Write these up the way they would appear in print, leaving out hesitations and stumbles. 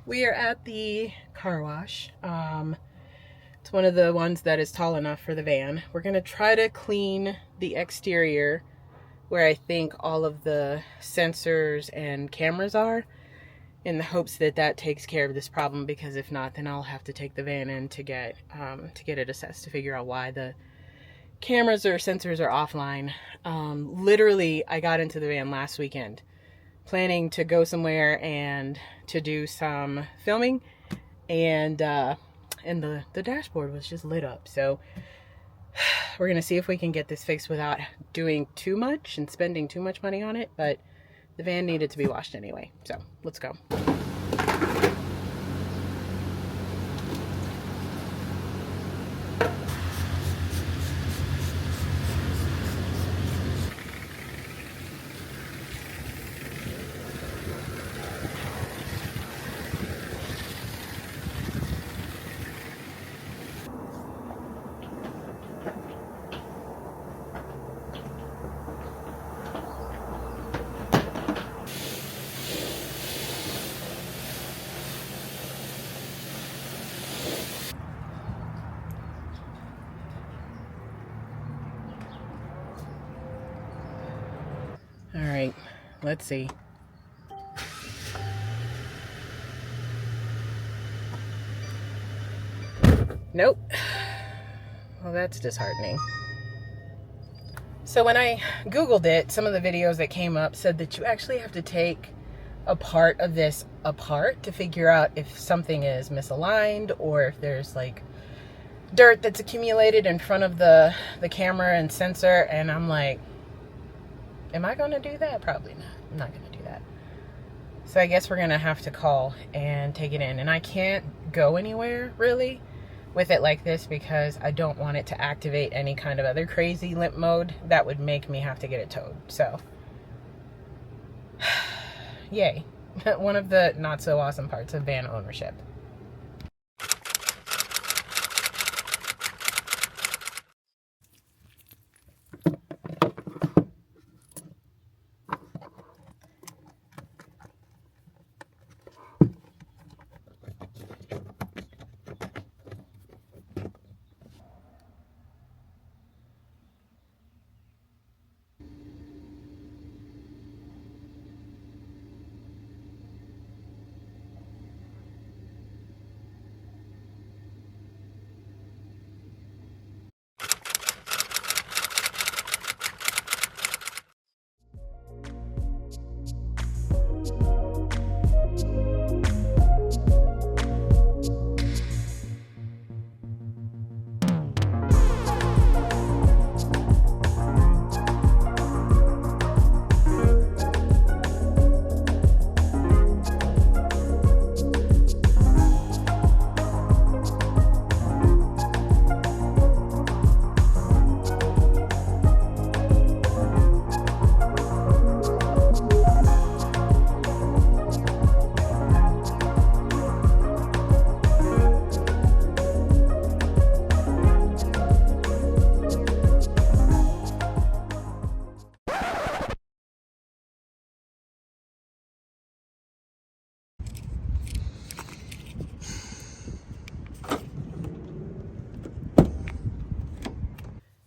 We are at the car wash. It's one of the ones that is tall enough for the van. We're going to try to clean the exterior where I think all of the sensors and cameras are, in the hopes that that takes care of this problem, because if not, then I'll have to take the van in to get it assessed to figure out why the cameras or sensors are offline. Literally, I got into the van last weekend planning to go somewhere and to do some filming, and the dashboard was just lit up. So we're gonna see if we can get this fixed without doing too much and spending too much money on it, but the van needed to be washed anyway, so let's go. All right, let's see. Nope. Well, that's disheartening. So when I Googled it, some of the videos that came up said that you actually have to take a part of this apart to figure out if something is misaligned or if there's like dirt that's accumulated in front of the camera and sensor. And I'm like, am I going to do that? Probably not. I'm not going to do that. So I guess we're going to have to call and take it in. And I can't go anywhere really with it like this because I don't want it to activate any kind of other crazy limp mode that would make me have to get it towed. So yay. One of the not so awesome parts of van ownership.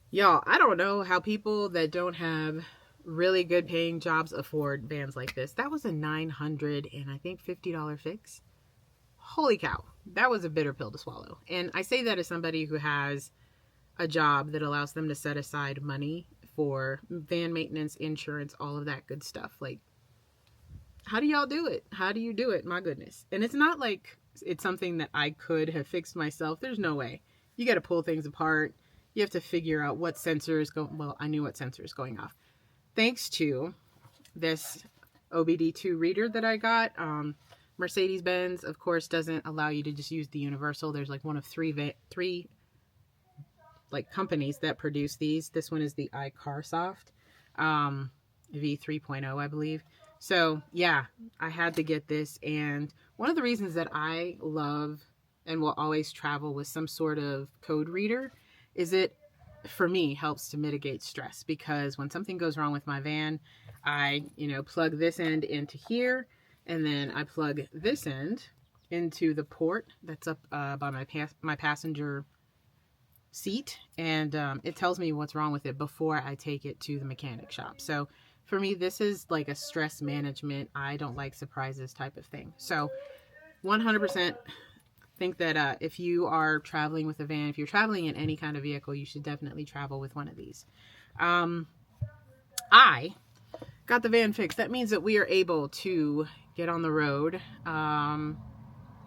Y'all, I don't know how people that don't have really good paying jobs afford vans like this. That was a $900 and I think $50 fix. Holy cow. That was a bitter pill to swallow. And I say that as somebody who has a job that allows them to set aside money for van maintenance, insurance, all of that good stuff. Like, how do y'all do it? How do you do it? My goodness. And it's not like it's something that I could have fixed myself. There's no way. You got to pull things apart. You have to figure out what sensor is going. Well, I knew what sensor is going off. Thanks to this OBD2 reader that I got. Mercedes-Benz, of course, doesn't allow you to just use the universal. There's like one of three like companies that produce these. This one is the iCarsoft V3.0, I believe. So yeah, I had to get this. And one of the reasons that I love and will always travel with some sort of code reader is it, for me, helps to mitigate stress, because when something goes wrong with my van, I, plug this end into here, and then I plug this end into the port that's up by my passenger seat, and it tells me what's wrong with it before I take it to the mechanic shop. So for me, this is like a stress management, I don't like surprises type of thing. So 100% think that if you are traveling with a van, if you're traveling in any kind of vehicle, you should definitely travel with one of these. I got the van fixed. That means that we are able to get on the road.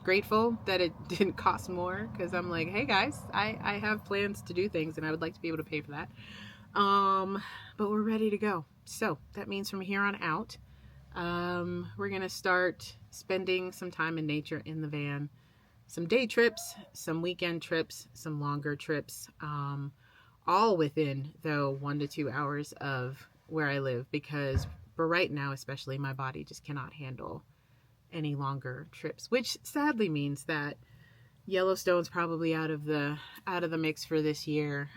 Grateful that it didn't cost more, because I'm like, hey guys, I have plans to do things and I would like to be able to pay for that. But we're ready to go. So that means from here on out, we're going to start spending some time in nature in the van. Some day trips, some weekend trips, some longer trips, all within, though, 1 to 2 hours of where I live, because for right now, especially, my body just cannot handle any longer trips, which sadly means that Yellowstone's probably out of the mix for this year.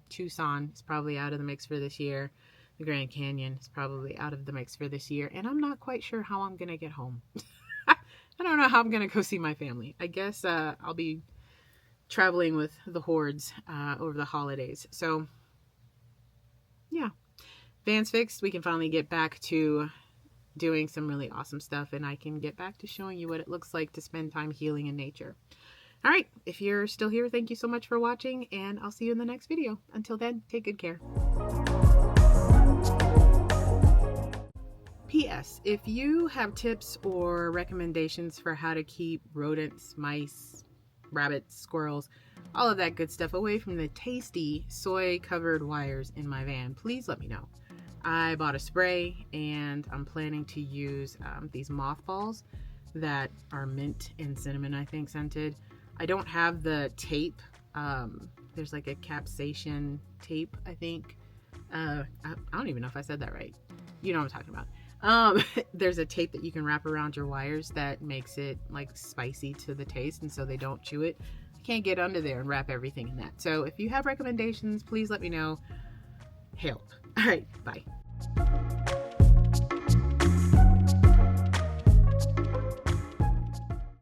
Tucson is probably out of the mix for this year. The Grand Canyon is probably out of the mix for this year, and I'm not quite sure how I'm gonna get home. I don't know how I'm gonna go see my family. I guess I'll be traveling with the hordes over the holidays. So yeah, van's fixed. We can finally get back to doing some really awesome stuff, and I can get back to showing you what it looks like to spend time healing in nature. All right, if you're still here, thank you so much for watching, and I'll see you in the next video. Until then, take good care. P.S. If you have tips or recommendations for how to keep rodents, mice, rabbits, squirrels, all of that good stuff away from the tasty soy-covered wires in my van, please let me know. I bought a spray, and I'm planning to use these mothballs that are mint and cinnamon, I think, scented. I don't have the tape. There's like a capsation tape, I think. I don't even know if I said that right. You know what I'm talking about. There's a tape that you can wrap around your wires that makes it like spicy to the taste, and so they don't chew it. I can't get under there and wrap everything in that. So if you have recommendations, please let me know. Help. All right, bye.